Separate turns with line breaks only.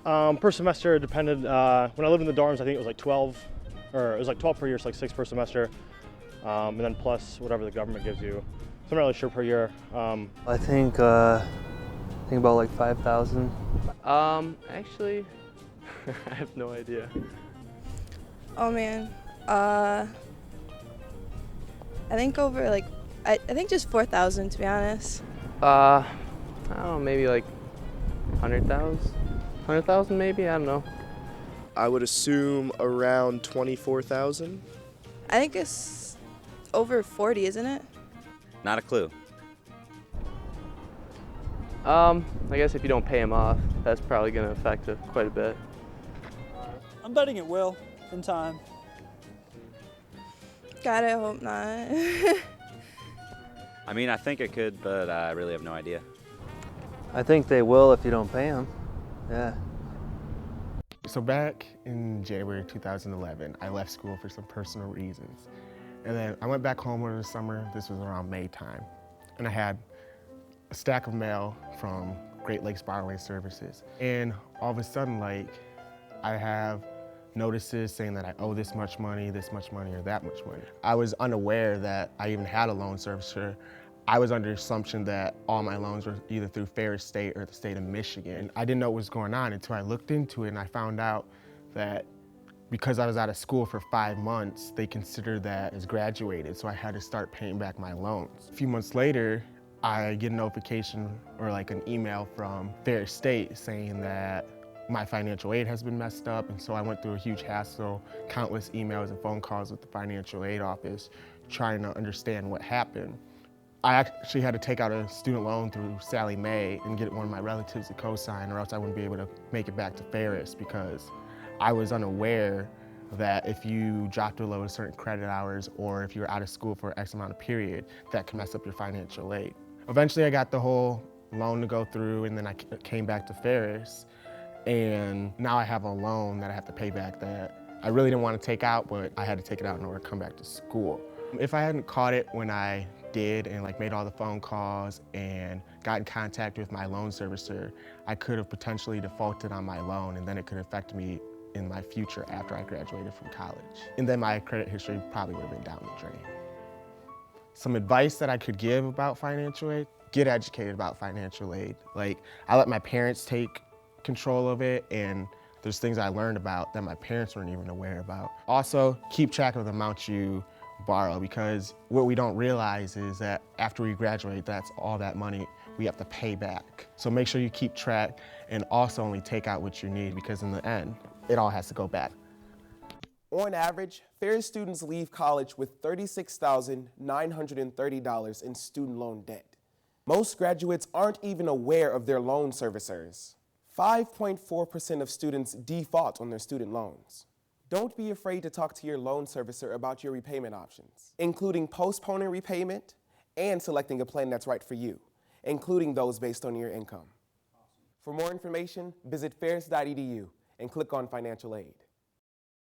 pounds.
Per semester, it depended. When I lived in the dorms, I think it was like 12, or it was like 12 per year, so like 6 per semester, and then plus whatever the government gives you. So I'm not really sure per year.
I think about like 5,000.
Actually, I have no idea.
Oh man, I think over like, I think just 4,000 to be honest.
I don't know, maybe like 100,000? 100,000 maybe, I don't know.
I would assume around 24,000.
I think it's over 40, isn't it?
Not a clue.
I guess if you don't pay him off, that's probably going to affect it quite a bit.
I'm betting it will in time.
God, I hope not.
I mean, I think it could, but I really have no idea.
I think they will if you don't pay them. Yeah.
So back in January 2011, I left school for some personal reasons. And then I went back home over the summer. This was around May time. And I had a stack of mail from Great Lakes Borrowing Services. And all of a sudden, like, I have notices saying that I owe this much money, or that much money. I was unaware that I even had a loan servicer. I was under the assumption that all my loans were either through Ferris State or the state of Michigan. I didn't know what was going on until I looked into it and I found out that because I was out of school for 5 months, they considered that as graduated, so I had to start paying back my loans. A few months later, I get a notification or like an email from Ferris State saying that my financial aid has been messed up, and so I went through a huge hassle, countless emails and phone calls with the financial aid office trying to understand what happened. I actually had to take out a student loan through Sallie Mae and get one of my relatives to co-sign, or else I wouldn't be able to make it back to Ferris, because I was unaware that if you dropped below certain credit hours or if you were out of school for X amount of period, that can mess up your financial aid. Eventually I got the whole loan to go through, and then I came back to Ferris, and now I have a loan that I have to pay back that I really didn't want to take out, but I had to take it out in order to come back to school. If I hadn't caught it when I did and like made all the phone calls and got in contact with my loan servicer, I could have potentially defaulted on my loan, and then it could affect me in my future after I graduated from college. And then my credit history probably would have been down the drain. Some advice that I could give about financial aid: get educated about financial aid. Like, I let my parents take control of it, and there's things I learned about that my parents weren't even aware about. Also, keep track of the amount you borrow, because what we don't realize is that after we graduate, that's all that money we have to pay back. So make sure you keep track, and also only take out what you need, because in the end, it all has to go back.
On average, Ferris students leave college with $36,930 in student loan debt. Most graduates aren't even aware of their loan servicers. 5.4% of students default on their student loans. Don't be afraid to talk to your loan servicer about your repayment options, including postponing repayment and selecting a plan that's right for you, including those based on your income. For more information, visit ferris.edu and click on financial aid.